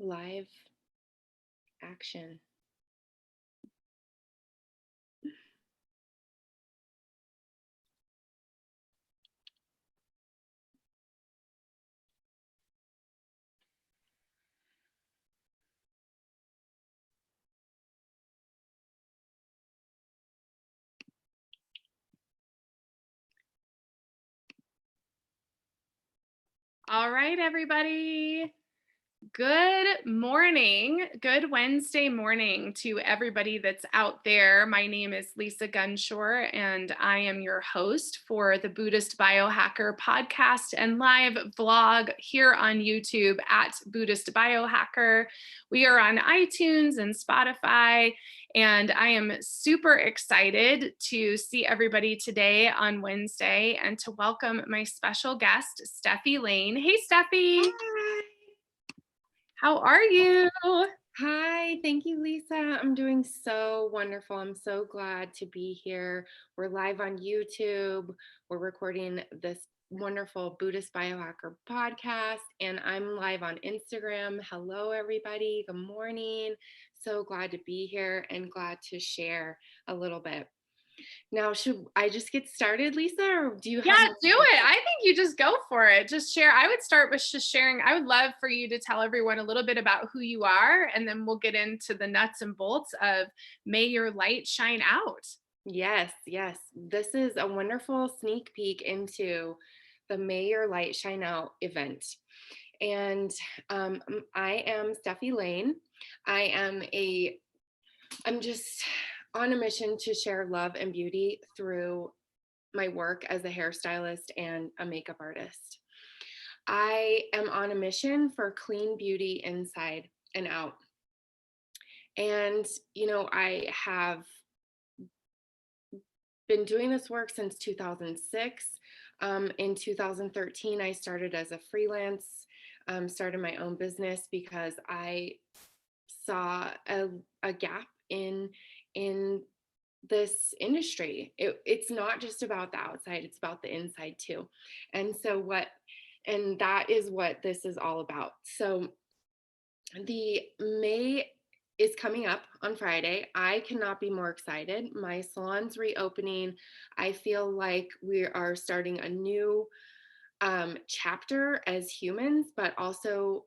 live action. All right, everybody. Good morning. Good Wednesday morning to everybody that's out there. My name is Lisa Gunshore, and I am your host for the Buddhist Biohacker podcast and live vlog here on YouTube at Buddhist Biohacker. We are on iTunes and Spotify, and I am super excited to see everybody today on Wednesday and to welcome my special guest, Stephie Lane. Hey, Stephie. Hi. How are you? Hi, thank you, Lisa. I'm doing so wonderful. I'm so glad to be here. We're live on YouTube. We're recording this wonderful Buddhist Biohacker podcast, and I'm live on Instagram. Hello, everybody. Good morning. So glad to be here and glad to share a little bit. Now, should I just get started, Lisa, or do you have? Yeah, do it. I think you just go for it. Just share. I would start with just sharing. I would love for you to tell everyone a little bit about who you are, and then we'll get into the nuts and bolts of May Your Light Shine Out. Yes. This is a wonderful sneak peek into the May Your Light Shine Out event. And I am Stephie Lane. I'm just on a mission to share love and beauty through my work as a hairstylist and a makeup artist. I am on a mission for clean beauty inside and out. And, I have been doing this work since 2006. In 2013, I started as a freelance, started my own business because I saw a gap in this industry. It's not just about the outside, it's about the inside too. And that is what this is all about. So the May is coming up on Friday. I cannot be more excited. My salon's reopening. I feel like we are starting a new chapter as humans, but also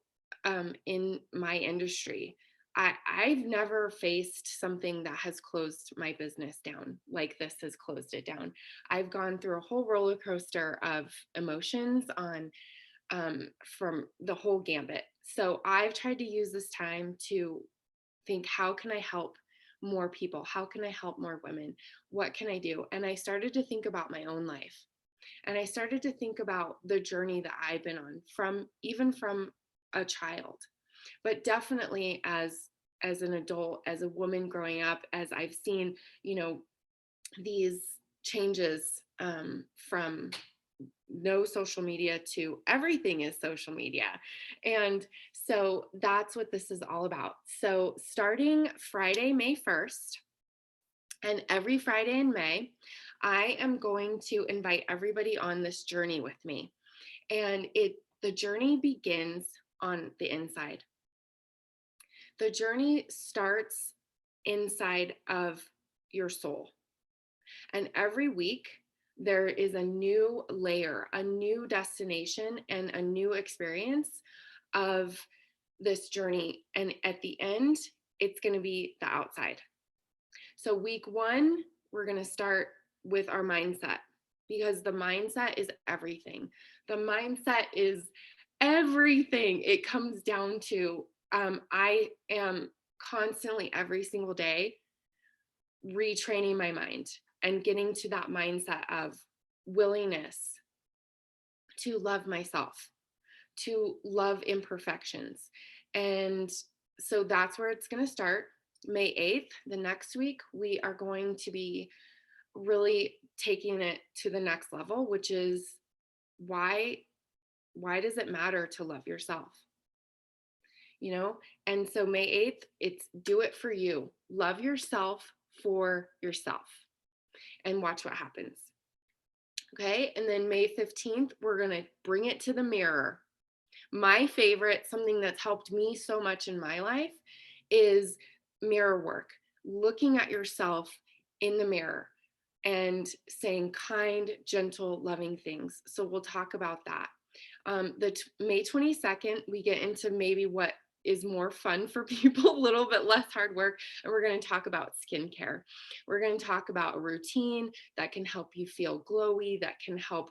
in my industry. I've never faced something that has closed my business down like this has closed it down. I've gone through a whole roller coaster of emotions from the whole gambit. So I've tried to use this time to think, how can I help more people? How can I help more women? What can I do? And I started to think about my own life. And I started to think about the journey that I've been on from a child, but definitely as an adult, as a woman growing up, as I've seen, these changes from no social media to everything is social media. And so that's what this is all about. So starting Friday, May 1st, and every Friday in May, I am going to invite everybody on this journey with me. And the journey begins on the inside. The journey starts inside of your soul. And every week, there is a new layer, a new destination, and a new experience of this journey. And at the end, it's going to be the outside. So week 1, we're going to start with our mindset, because the mindset is everything. The mindset is everything. It comes down to, I am constantly every single day retraining my mind and getting to that mindset of willingness to love myself, to love imperfections. And so that's where it's going to start. May 8th, the next week, we are going to be really taking it to the next level, which is why does it matter to love yourself? And so May 8th, it's do it for you. Love yourself for yourself and watch what happens. Okay. And then May 15th, we're going to bring it to the mirror. My favorite, something that's helped me so much in my life, is mirror work. Looking at yourself in the mirror and saying kind, gentle, loving things. So we'll talk about that. May 22nd, we get into maybe what is more fun for people, a little bit less hard work. And we're going to talk about skincare. We're going to talk about a routine that can help you feel glowy, that can help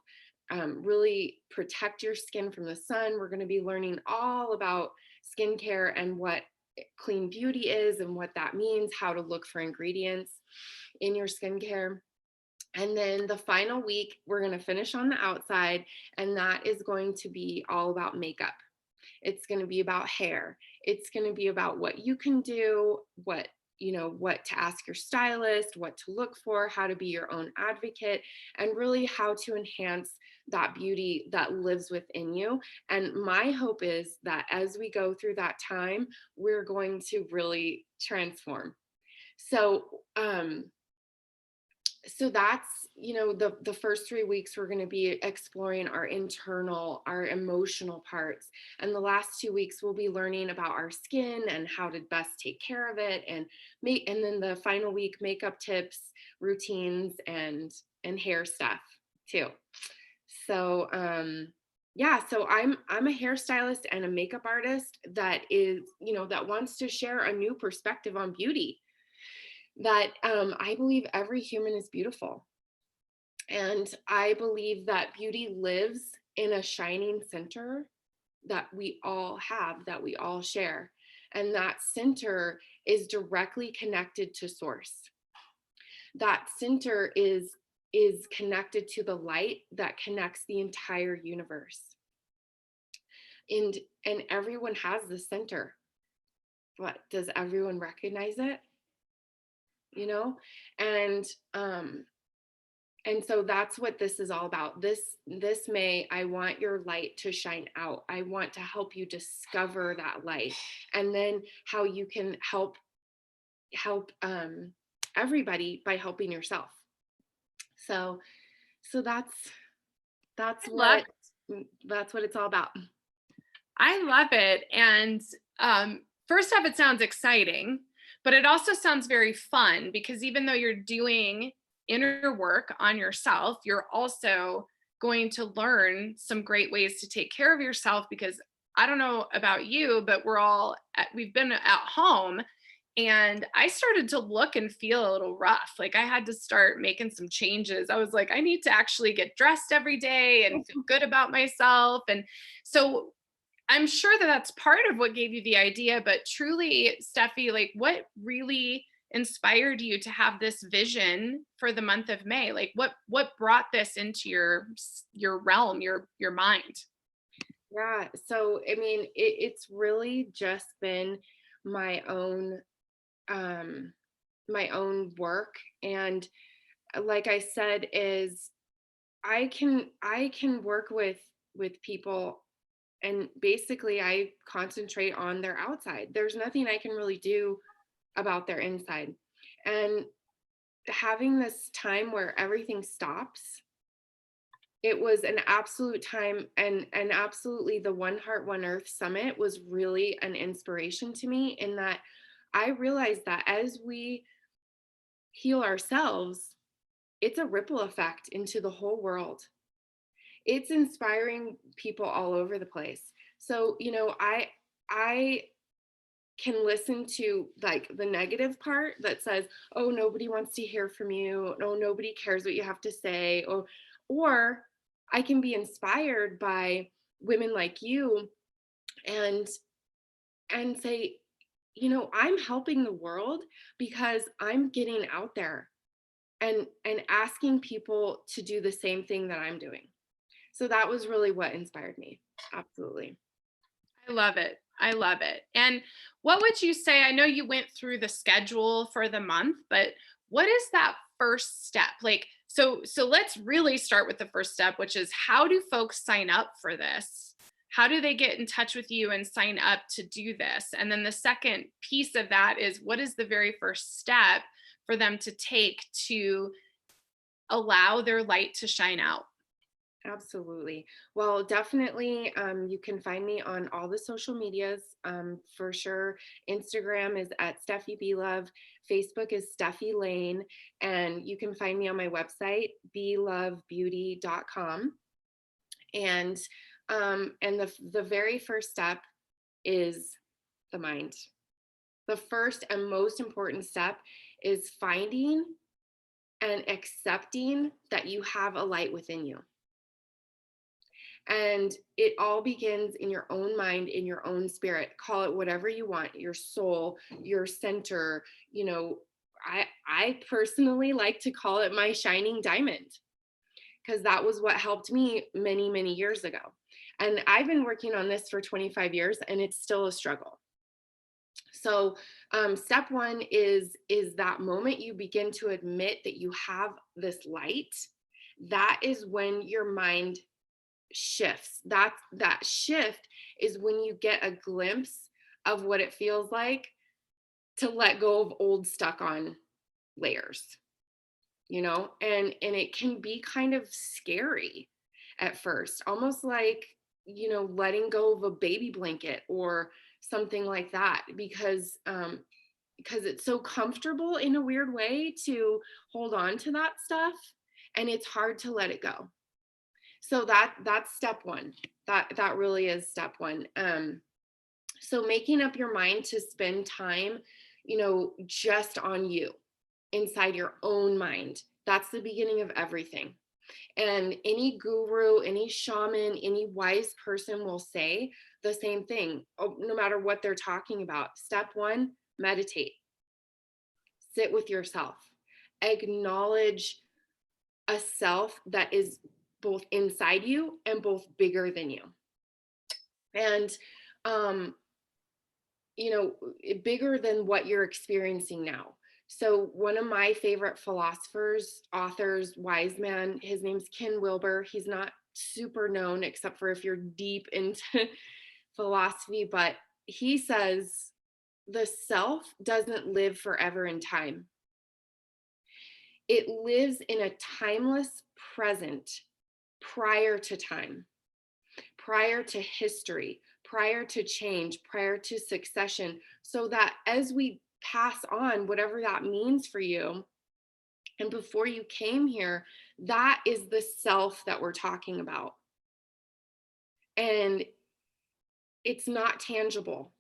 really protect your skin from the sun. We're going to be learning all about skincare and what clean beauty is and what that means, how to look for ingredients in your skincare. And then the final week, we're going to finish on the outside, and that is going to be all about makeup. It's going to be about hair. It's going to be about what you can do, what to ask your stylist, what to look for, how to be your own advocate, and really how to enhance that beauty that lives within you. And my hope is that as we go through that time, we're going to really transform. So, so that's the first 3 weeks we're going to be exploring our internal, our emotional parts, and the last 2 weeks we'll be learning about our skin and how to best take care of it, and then the final week, makeup tips, routines, and hair stuff too. So yeah, so I'm a hairstylist and a makeup artist that is, that wants to share a new perspective on beauty, that I believe every human is beautiful. And I believe that beauty lives in a shining center that we all have, that we all share. And that center is directly connected to source. That center is connected to the light that connects the entire universe. And everyone has the center. But does everyone recognize it? You know? And so that's what this is all about. This May, I want your light to shine out. I want to help you discover that light, and then how you can help everybody by helping yourself. So that's I love what it's all about. I love it. And first off, it sounds exciting, but it also sounds very fun because even though you're doing inner work on yourself, you're also going to learn some great ways to take care of yourself. Because I don't know about you, but we've been at home, and I started to look and feel a little rough. Like I had to start making some changes. I was like, I need to actually get dressed every day and feel good about myself. And so I'm sure that that's part of what gave you the idea, but truly, Stephie, like what really inspired you to have this vision for the month of May? Like what brought this into your realm, your mind? Yeah. So I mean, it's really just been my own um my own work. And like I said, is I can work with people, and basically I concentrate on their outside. There's nothing I can really do about their inside. And having this time where everything stops, it was an absolute time, and absolutely the One Heart One Earth Summit was really an inspiration to me, in that I realized that as we heal ourselves, it's a ripple effect into the whole world. It's inspiring people all over the place. So, I can listen to like the negative part that says, "Oh, nobody wants to hear from you. Oh, nobody cares what you have to say." Or I can be inspired by women like you, and say, I'm helping the world because I'm getting out there and asking people to do the same thing that I'm doing. So that was really what inspired me. Absolutely. I love it. I love it. And what would you say? I know you went through the schedule for the month, but what is that first step? Like, so let's really start with the first step, which is how do folks sign up for this? How do they get in touch with you and sign up to do this? And then the second piece of that is what is the very first step for them to take to allow their light to shine out? Absolutely. Well, definitely, you can find me on all the social medias, for sure. Instagram is at Stephie B Love. Facebook is Stephie Lane, and you can find me on my website, belovebeauty.com. And the very first step is the mind. The first and most important step is finding and accepting that you have a light within you. And it all begins in your own mind, in your own spirit. Call it whatever you want, your soul, your center. You know, I personally like to call it my shining diamond, because that was what helped me many, many years ago. And I've been working on this for 25 years and it's still a struggle. So step one is that moment you begin to admit that you have this light. That is when your mind shifts. That shift is when you get a glimpse of what it feels like to let go of old stuck on layers, and it can be kind of scary at first, almost like, letting go of a baby blanket or something like that, because it's so comfortable in a weird way to hold on to that stuff, and it's hard to let it go. So that's step one. That really is step one. So making up your mind to spend time, just on you, inside your own mind. That's the beginning of everything. And any guru, any shaman, any wise person will say the same thing, no matter what they're talking about. Step one, meditate. Sit with yourself. Acknowledge a self that is both inside you and both bigger than you. And, um, bigger than what you're experiencing now. So one of my favorite philosophers, authors, wise man, his name's Ken Wilber. He's not super known except for if you're deep into philosophy, but he says the self doesn't live forever in time. It lives in a timeless present prior to time, prior to history, prior to change, prior to succession, so that as we pass on, whatever that means for you, and before you came here, that is the self that we're talking about. And it's not tangible,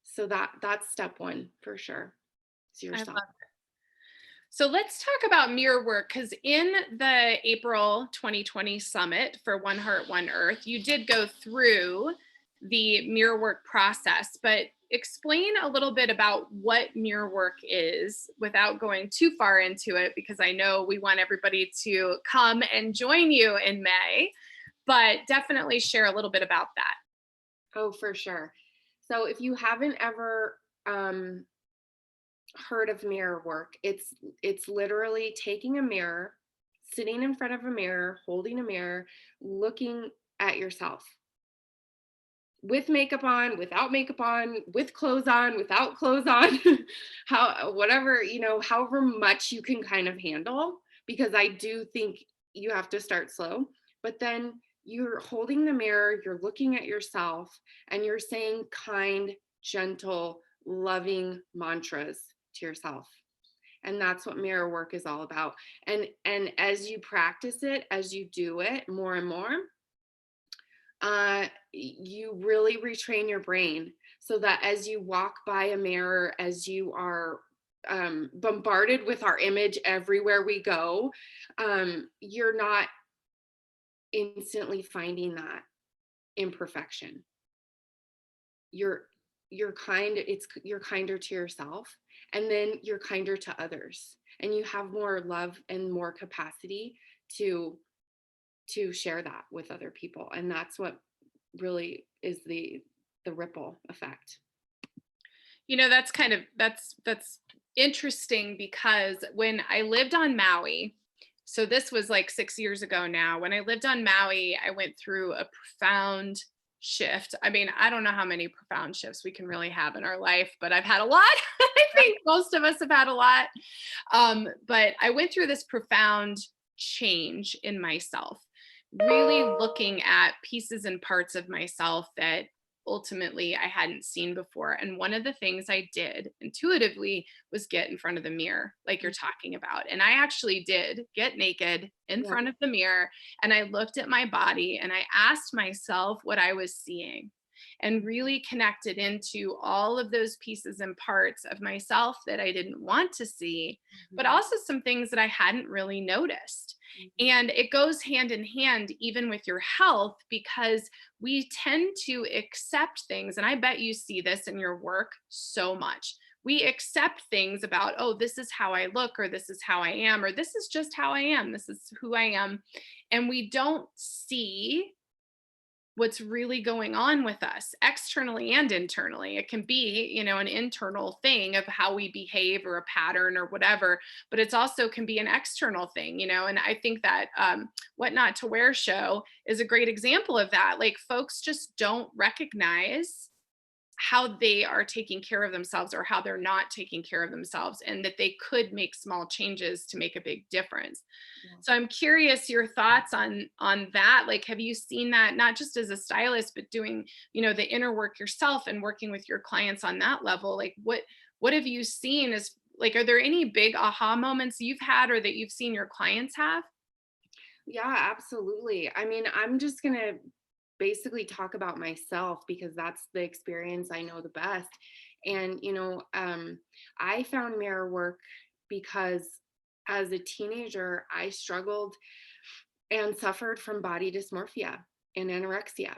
so that's step one for sure. It's I yourself. love it. So let's talk about mirror work, because in the April 2020 summit for One Heart, One Earth, you did go through the mirror work process, but explain a little bit about what mirror work is without going too far into it, because I know we want everybody to come and join you in May, but definitely share a little bit about that. Oh, for sure. So if you haven't ever heard of mirror work, it's literally taking a mirror, sitting in front of a mirror, holding a mirror, looking at yourself with makeup on, without makeup on, with clothes on, without clothes on, whatever, however much you can kind of handle, because I do think you have to start slow. But then you're holding the mirror, you're looking at yourself, and you're saying kind, gentle, loving mantras to yourself. And that's what mirror work is all about. And as you practice it, as you do it more and more, you really retrain your brain, so that as you walk by a mirror, as you are bombarded with our image everywhere we go, you're not instantly finding that imperfection. You're you're kinder to yourself, and then you're kinder to others, and you have more love and more capacity to share that with other people. And that's what really is the ripple effect. That's interesting, because when I lived on Maui, so this was like 6 years ago now, when I lived on Maui, I went through a profound shift. I mean, I don't know how many profound shifts we can really have in our life, but I've had a lot. I think most of us have had a lot. But I went through this profound change in myself, really looking at pieces and parts of myself that ultimately I hadn't seen before. And one of the things I did intuitively was get in front of the mirror, like you're Mm. talking about. And I actually did get naked in Yeah. front of the mirror and I looked at my body and I asked myself what I was seeing and really connected into all of those pieces and parts of myself that I didn't want to see, but Mhm. also some things that I hadn't really noticed. Mhm. And it goes hand in hand, even with your health, because we tend to accept things. And I bet you see this in your work so much. We accept things about, oh, this is how I look, or this is how I am, or this is just how I am. This is who I am. And we don't see what's really going on with us externally and internally. It can be, an internal thing of how we behave or a pattern or whatever, but it's also can be an external thing, and I think that What Not to Wear show is a great example of that. Like folks just don't recognize how they are taking care of themselves or how they're not taking care of themselves, and that they could make small changes to make a big difference. Yeah. So I'm curious your thoughts on that. Like, have you seen that not just as a stylist, but doing, the inner work yourself and working with your clients on that level? Like, what have you seen as like, are there any big aha moments you've had or that you've seen your clients have? Yeah, absolutely. I mean, I'm just going to basically talk about myself because that's the experience I know the best. And, I found mirror work because as a teenager, I struggled and suffered from body dysmorphia and anorexia.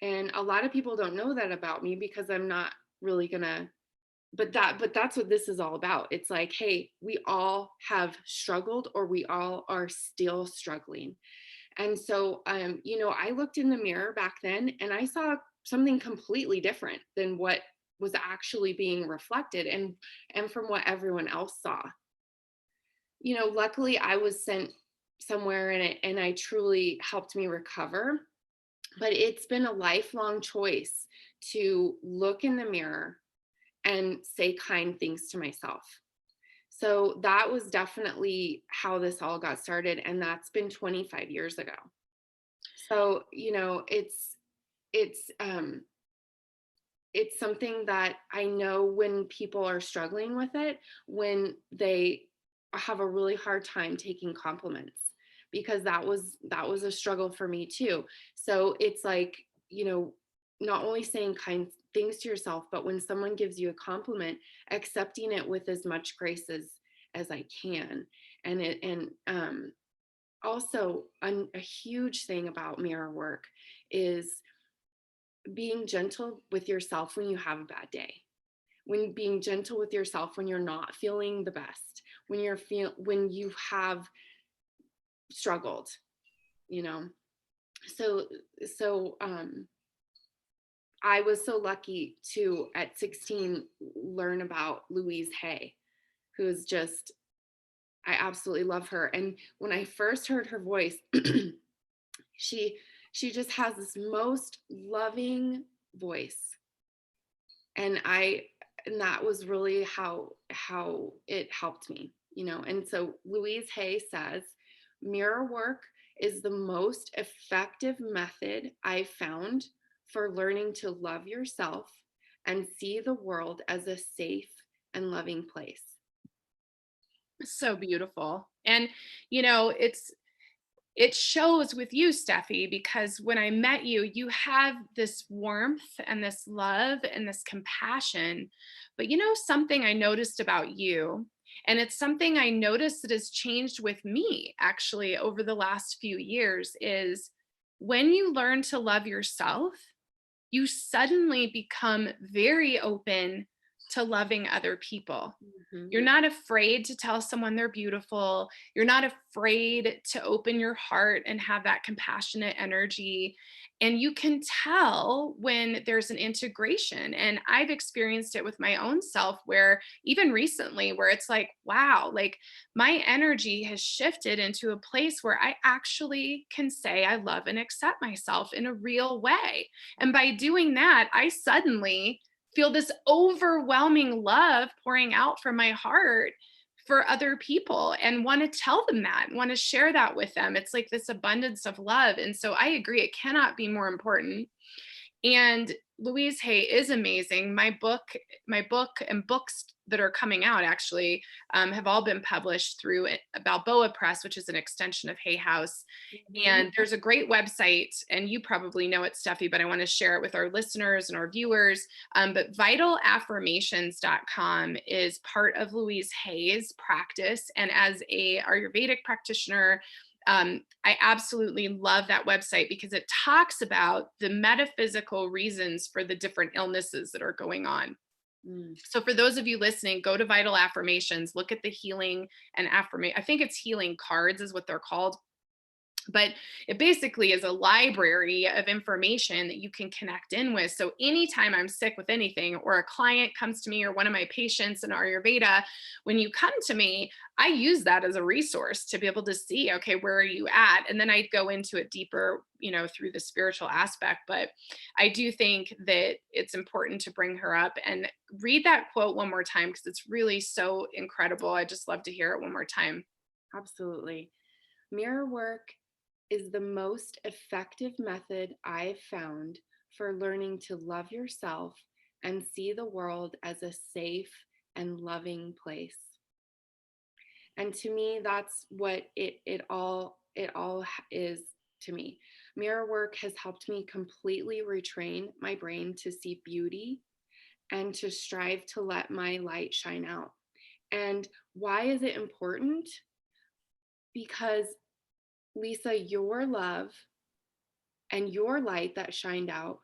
And a lot of people don't know that about me because I'm not really going to but that's what this is all about. It's like, hey, we all have struggled or we all are still struggling. And so I looked in the mirror back then and I saw something completely different than what was actually being reflected and from what everyone else saw. Luckily I was sent somewhere in it and I truly helped me recover, but it's been a lifelong choice to look in the mirror and say kind things to myself. So that was definitely how this all got started. And that's been 25 years ago. So, it's it's something that I know when people are struggling with it, when they have a really hard time taking compliments, because that was a struggle for me too. So it's like, not only saying kind things to yourself, but when someone gives you a compliment, accepting it with as much grace as I can. And also a huge thing about mirror work is being gentle with yourself when you have a bad day, when being gentle with yourself when you're not feeling the best, when you have struggled, you know. So I was so lucky to at 16 learn about Louise Hay, who is just, I absolutely love her. And when I first heard her voice, she she just has this most loving voice, and that was really how it helped me. And so Louise Hay says mirror work is the most effective method I've found for learning to love yourself and see the world as a safe and loving place. So beautiful. And it shows with you, Steffi, because when I met you, you have this warmth and this love and this compassion. But something I noticed about you, and it's something I noticed that has changed with me actually over the last few years, is when you learn to love yourself, you suddenly become very open to loving other people. Mhm. You're not afraid to tell someone they're beautiful. You're not afraid to open your heart and have that compassionate energy. And you can tell when there's an integration. And I've experienced it with my own self, where even recently, where it's like, wow, like my energy has shifted into a place where I actually can say I love and accept myself in a real way. And by doing that, I suddenly feel this overwhelming love pouring out from my heart for other people and want to tell them that, want to share that with them. It's like this abundance of love. And so I agree, it cannot be more important. And Louise Hay is amazing. My book and books that are coming out actually have all been published through Balboa Press, which is an extension of Hay House. Mhm. And there's a great website, and you probably know it, Stephie, but I want to share it with our listeners and our viewers. But vitalaffirmations.com is part of Louise Hay's practice. And as a Ayurvedic practitioner, I absolutely love that website because it talks about the metaphysical reasons for the different illnesses that are going on. Mm. So for those of you listening, go to Vital Affirmations, look at the healing and affirmation. I think it's healing cards is what they're called. But it basically is a library of information that you can connect in with. So anytime I'm sick with anything, or a client comes to me, or one of my patients in Ayurveda, when you come to me, I use that as a resource to be able to see, okay, where are you at? And then I go into it deeper, through the spiritual aspect. But I do think that it's important to bring her up and read that quote one more time because it's really so incredible. I just love to hear it one more time. Absolutely. Mirror work is the most effective method I've found for learning to love yourself and see the world as a safe and loving place. And to me, that's what it all is to me. Mirror work has helped me completely retrain my brain to see beauty and to strive to let my light shine out. And why is it important? Because Lisa, your love and your light that shined out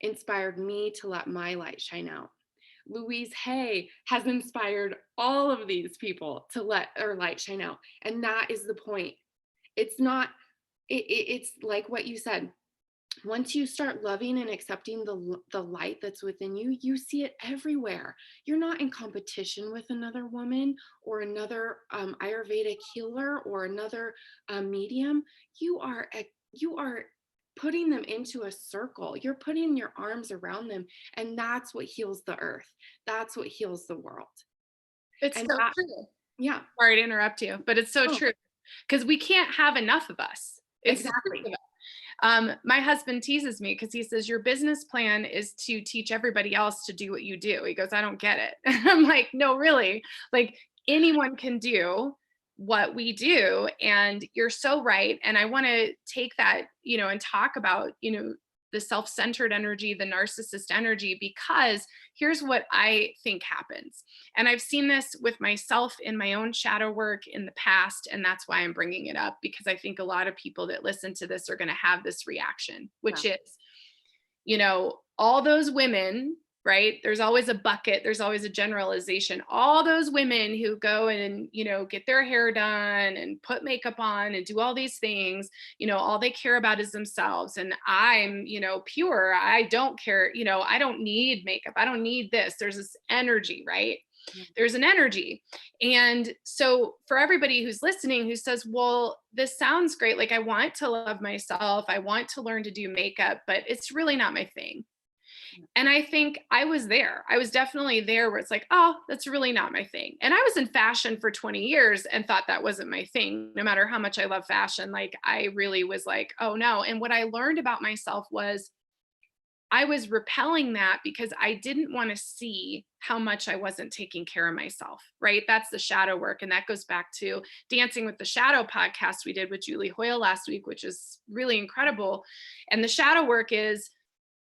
inspired me to let my light shine out. Louise Hay has inspired all of these people to let their light shine out. And that is the point. It's not, it's like what you said. Once you start loving and accepting the light that's within you, you see it everywhere. You're not in competition with another woman or another Ayurvedic healer or another medium. You are putting them into a circle. You're putting your arms around them, and that's what heals the earth. That's what heals the world. It's And so that, true. yeah. Sorry to interrupt you, but it's so Oh, true because we can't have enough of us. It's the truth exactly. of it. My husband teases me because he says, your business plan is to teach everybody else to do what you do. He goes, I don't get it. And I'm like, no, really, like anyone can do what we do. And you're so right. And I want to take that, and talk about, the self-centered energy, the narcissist energy, because here's what I think happens. And I've seen this with myself in my own shadow work in the past. And that's why I'm bringing it up, because I think a lot of people that listen to this are going to have this reaction, Yeah. which is, all those women, right? There's always a bucket, there's always a generalization. All those women who go and, get their hair done and put makeup on and do all these things, all they care about is themselves. And I'm, pure. I don't care, I don't need makeup. I don't need this. There's this energy, right? There's an energy. And so for everybody who's listening who says, well, this sounds great, like I want to love myself, I want to learn to do makeup, but it's really not my thing. And I think I was there. I was definitely there where it's like, oh, that's really not my thing. And I was in fashion for 20 years and thought that wasn't my thing. No matter how much I love fashion, like I really was like, oh no. And what I learned about myself was I was repelling that because I didn't want to see how much I wasn't taking care of myself, right? That's the shadow work. And that goes back to Dancing with the Shadow podcast we did with Julie Hoyle last week, which is really incredible. And the shadow work is,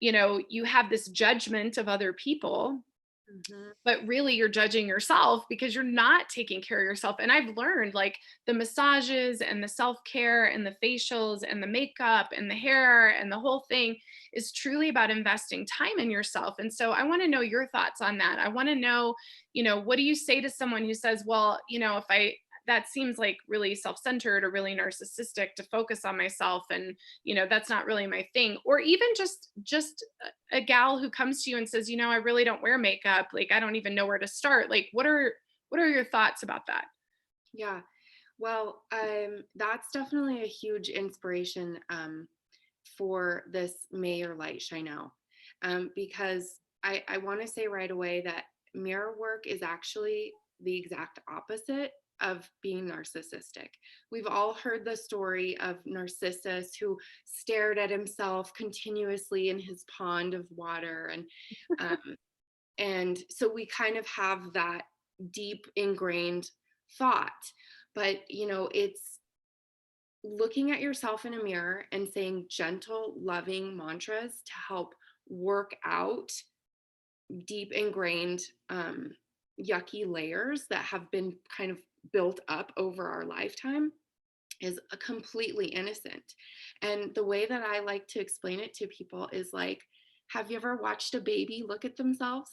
you have this judgment of other people, Mhm. but really you're judging yourself because you're not taking care of yourself. And I've learned like the massages and the self-care and the facials and the makeup and the hair and the whole thing is truly about investing time in yourself. And so I want to know your thoughts on that. I want to know, what do you say to someone who says, well, if that seems like really self-centered or really narcissistic to focus on myself, and that's not really my thing. Or even just a gal who comes to you and says, I really don't wear makeup, like I don't even know where to start. Like what are your thoughts about that? Yeah. Well, that's definitely a huge inspiration for this May Your Light Shine Out. Because I want to say right away that mirror work is actually the exact opposite of being narcissistic. We've all heard the story of Narcissus who stared at himself continuously in his pond of water, um, and so we kind of have that deep ingrained thought. But it's looking at yourself in a mirror and saying gentle, loving mantras to help work out deep ingrained yucky layers that have been kind of built up over our lifetime is a completely innocent. And the way that I like to explain it to people is like, have you ever watched a baby look at themselves?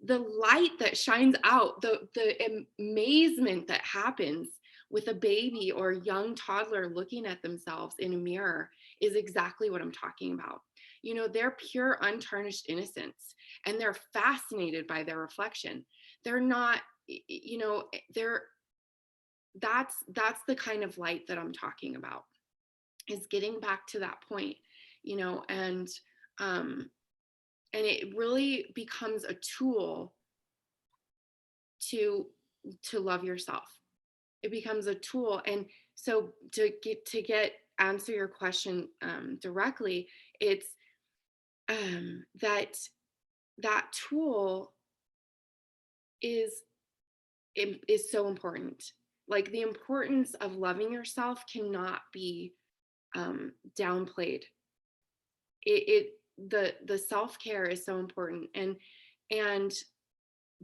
The light that shines out, the amazement that happens with a baby or young toddler looking at themselves in a mirror is exactly what I'm talking about. They're pure, untarnished innocence, and they're fascinated by their reflection. They're not, they're that's the kind of light that I'm talking about, is getting back to that point, and um and it really becomes a tool to love yourself. It becomes a tool. And so to get answer your question directly, it's that tool is is so important. Like, the importance of loving yourself cannot be downplayed. The self-care is so important. And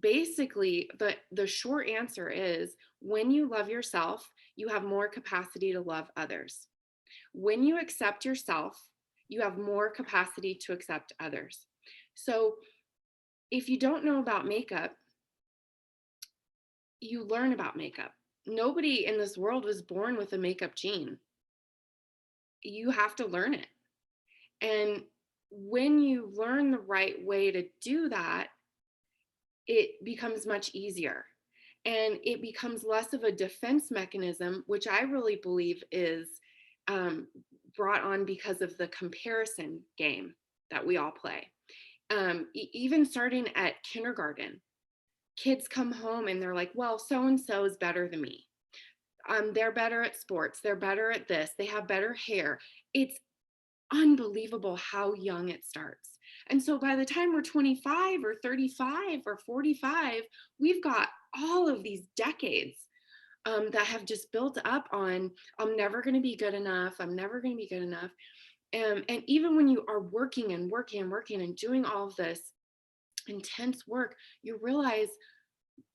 basically, the short answer is, when you love yourself, you have more capacity to love others. When you accept yourself, you have more capacity to accept others. So if you don't know about makeup, you learn about makeup. Nobody in this world was born with a makeup gene. You have to learn it. And when you learn the right way to do that, it becomes much easier. And it becomes less of a defense mechanism, which I really believe is brought on because of the comparison game that we all play. Even starting at kindergarten, kids come home and they're like, well, so and so is better than me. They're better at sports. They're better at this. They have better hair. It's unbelievable how young it starts. And so by the time we're 25 or 35 or 45, we've got all of these decades that have just built up on, I'm never going to be good enough. I'm never going to be good enough. And even when you are working and working and working and doing all of this intense work, you realize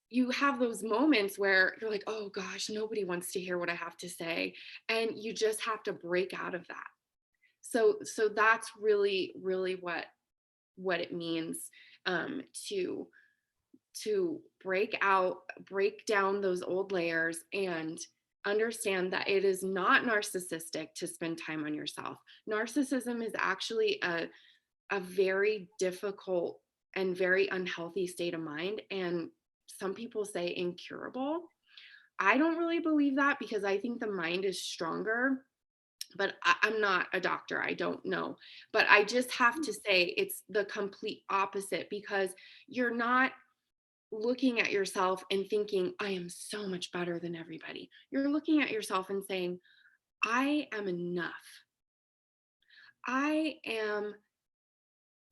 you have those moments where you're like, oh gosh, nobody wants to hear what I have to say. And you just have to break out of that. So that's really, really what it means, to break down those old layers and understand that it is not narcissistic to spend time on yourself. Narcissism is actually a very difficult and very unhealthy state of mind, and some people say incurable. I don't really believe that, because I think the mind is stronger, but I'm not a doctor. I don't know. But I just have to say it's the complete opposite, because you're not looking at yourself and thinking, I am so much better than everybody. You're looking at yourself and saying, I am enough. I am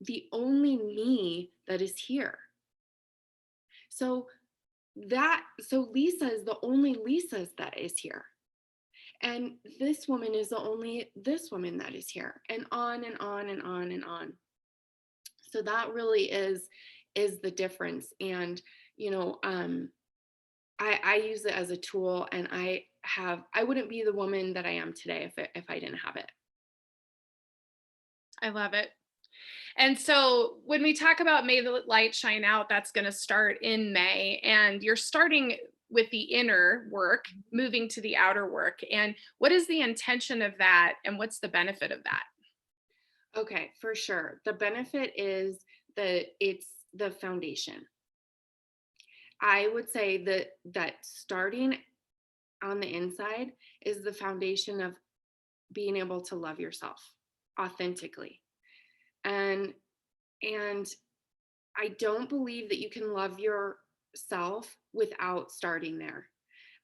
the only me that is here. So Lisa is the only Lisa that is here. And this woman is the only this woman that is here, and on and on and on and on. So that really is the difference. And I use it as a tool, and I wouldn't be the woman that I am today if I didn't have it. I love it. And so when we talk about May the Light Shine Out, that's going to start in May. And you're starting with the inner work, moving to the outer work. And what is the intention of that? And what's the benefit of that? Okay, for sure. The benefit is that it's the foundation. I would say that starting on the inside is the foundation of being able to love yourself authentically. And and I don't believe that you can love self without starting there,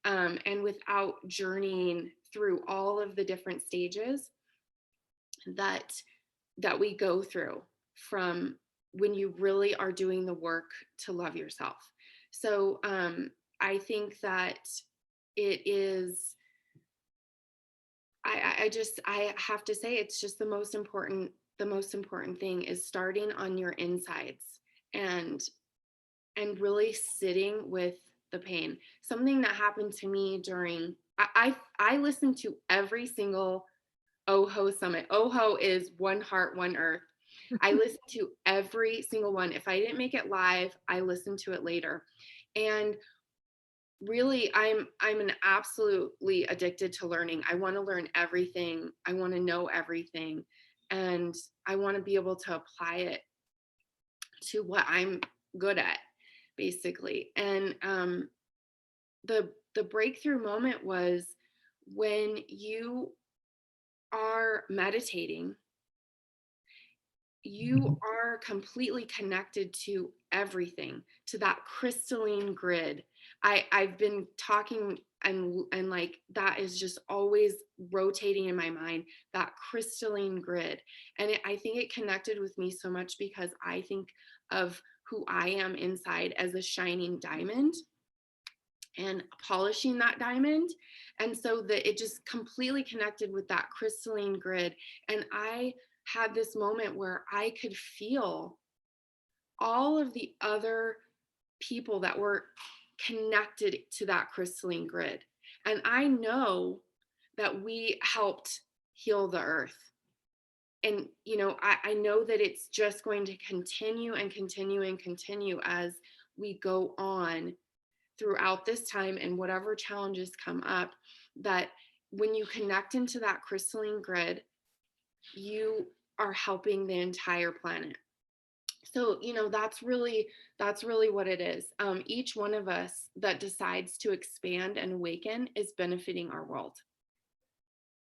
and without journeying through all of the different stages that we go through from when you really are doing the work to love yourself. So I think that it is, I have to say, it's just the most important thing is starting on your insides, and really sitting with the pain. Something that happened to me during, I listened to every single OHO summit. OHO is one heart, one earth. I listened to every single one. If I didn't make it live, I listened to it later. And really, I'm an absolutely addicted to learning. I want to learn everything. I want to know everything. And I want to be able to apply it to what I'm good at, basically. And the breakthrough moment was when you are meditating, you are completely connected to everything, to that crystalline grid. I've been talking, and like that is just always rotating in my mind, that crystalline grid. And I think it connected with me so much because I think of who I am inside as a shining diamond and polishing that diamond. And so that it just completely connected with that crystalline grid. And I had this moment where I could feel all of the other people that were connected to that crystalline grid. And I know that we helped heal the earth. And, I know that it's just going to continue and continue and continue as we go on throughout this time, and whatever challenges come up, that when you connect into that crystalline grid, you are helping the entire planet. So that's really what it is. Each one of us that decides to expand and awaken is benefiting our world.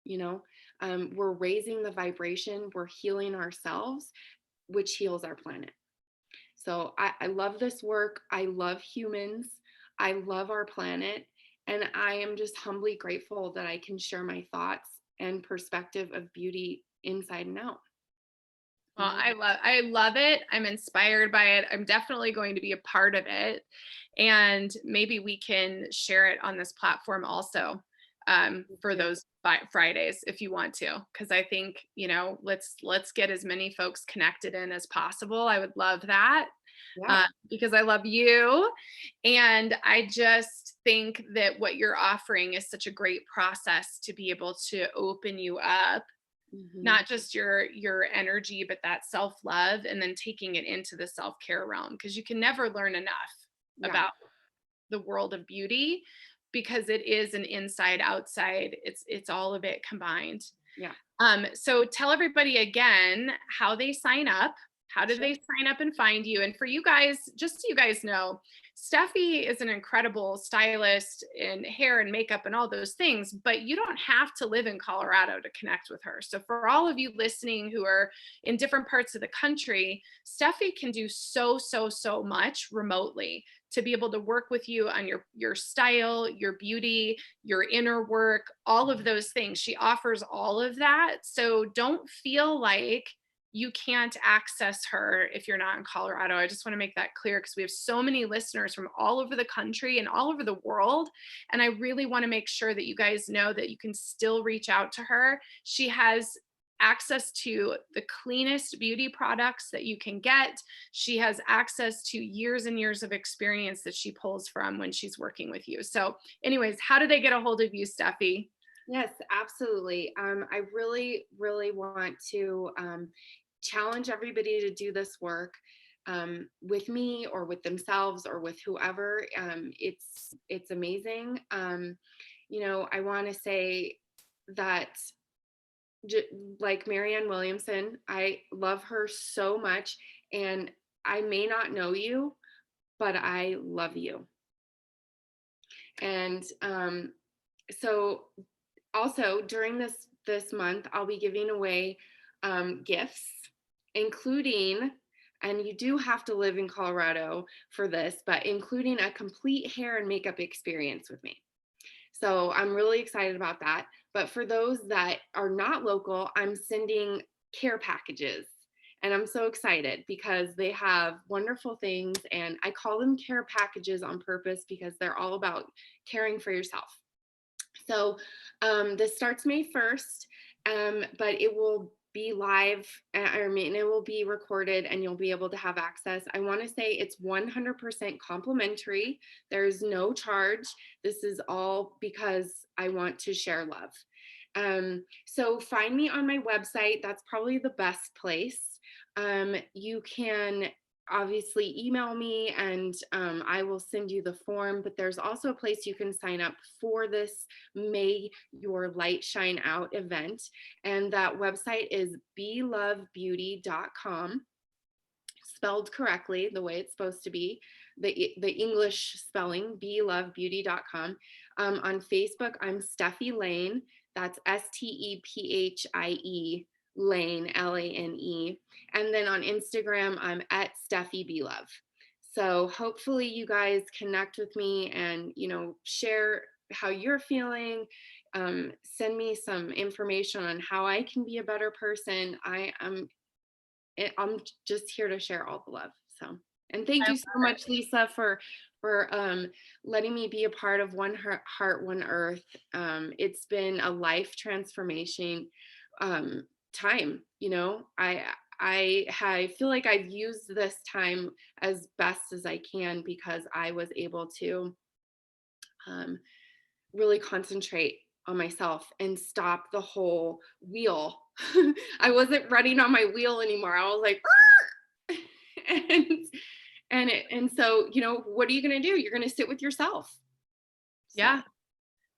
We're raising the vibration, we're healing ourselves, which heals our planet. So I love this work. I love humans. I love our planet. And I am just humbly grateful that I can share my thoughts and perspective of beauty inside and out. Well, I love it. I'm inspired by it. I'm definitely going to be a part of it. And maybe we can share it on this platform also, for Yeah. those Fridays if you want to, because I think, let's get as many folks connected in as possible. I would love that, Yeah. because I love you. And I just think that what you're offering is such a great process to be able to open you up, Hmm. not just your energy, but that self-love, and then taking it into the self-care realm, because you can never learn enough Yeah. about the world of beauty, because it is an inside outside, it's all of it combined. Yeah. So tell everybody again how they sign up. How do Sure. they sign up and find you? And for you guys, just so you guys know, Stephie is an incredible stylist in hair and makeup and all those things, but you don't have to live in Colorado to connect with her. So for all of you listening who are in different parts of the country, Stephie can do so much remotely to be able to work with you on your style, your beauty, your inner work, all of those things. She offers all of that. So don't feel like you can't access her if you're not in Colorado. I just want to make that clear, because we have so many listeners from all over the country and all over the world. And I really want to make sure that you guys know that you can still reach out to her. She has access to the cleanest beauty products that you can get. She has access to years and years of experience that she pulls from when she's working with you. So anyways, how do they get a hold of you, Stephie? Yes, absolutely. I really, really want to challenge everybody to do this work with me or with themselves or with whoever. It's amazing. I want to say that, like Marianne Williamson, I love her so much, and I may not know you, but I love you. And so also during this month, I'll be giving away gifts, including And you do have to live in Colorado for this, but including a complete hair and makeup experience with me. So I'm really excited about that. But for those that are not local, I'm sending care packages. And I'm so excited because they have wonderful things. And I call them care packages on purpose because they're all about caring for yourself. So this starts May 1st, but it will be live, I mean, it will be recorded and you'll be able to have access. I want to say it's 100% complimentary. There's no charge. This is all because I want to share love. So find me on my website. That's probably the best place. You can obviously email me and I will send you the form, but there's also a place you can sign up for this May Your Light Shine Out event. And that website is belovebeauty.com, spelled correctly the way it's supposed to be, the English spelling, belovebeauty.com. On Facebook, I'm Stephie Lane. That's Stephie Lane, Lane. And then on Instagram, I'm at Stephie Belove. So hopefully you guys connect with me and, share how you're feeling. Send me some information on how I can be a better person. I'm just here to share all the love. So, and thank you so much, Lisa, for letting me be a part of One Heart, One Earth. It's been a life transformation time. I feel like I've used this time as best as I can because I was able to really concentrate on myself and stop the whole wheel. I wasn't running on my wheel anymore. I was like, and so, what are you going to do? You're going to sit with yourself. So. Yeah.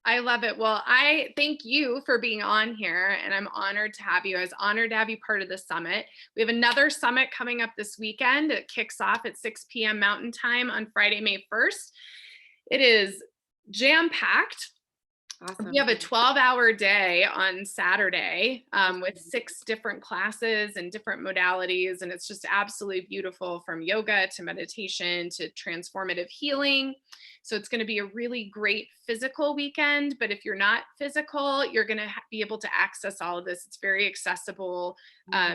I love it. Well, I thank you for being on here, and I'm honored to have you. I was honored to have you part of the summit. We have another summit coming up this weekend. It kicks off at 6 p.m. Mountain Time on Friday, May 1st. It is jam-packed. Awesome. We have a 12-hour day on Saturday with 6 different classes and different modalities, and it's just absolutely beautiful, from yoga to meditation to transformative healing. So it's going to be a really great physical weekend, but if you're not physical, you're going to be able to access all of this. It's very accessible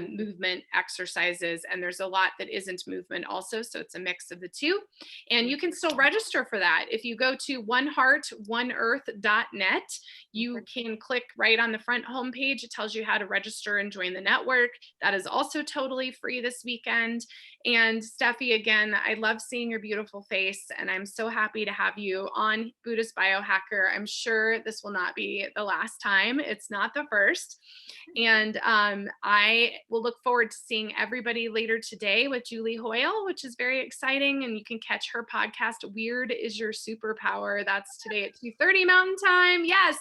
movement exercises, and there's a lot that isn't movement also, so it's a mix of the two. And you can still register for that. If you go to oneheartoneearth.net, you can click right on the front homepage. It tells you how to register and join the network. That is also totally free this weekend. And Stephie, again, I love seeing your beautiful face, and I'm so happy to have you on Buddhist Biohacker. I'm sure this will not be the last time. It's not the first. And I will look forward to seeing everybody later today with Julie Hoyle, which is very exciting. And you can catch her podcast, Weird is Your Superpower. That's today at 2:30 Mountain Time. Yes.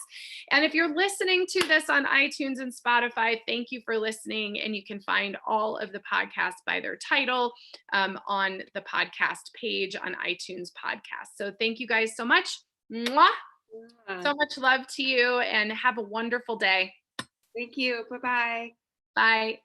And if you're listening to this on iTunes and Spotify, thank you for listening. And you can find all of the podcasts by their title on the podcast page on iTunes podcast. So thank you guys so much. Mwah! So much love to you, and have a wonderful day. Thank you. Bye-bye. Bye.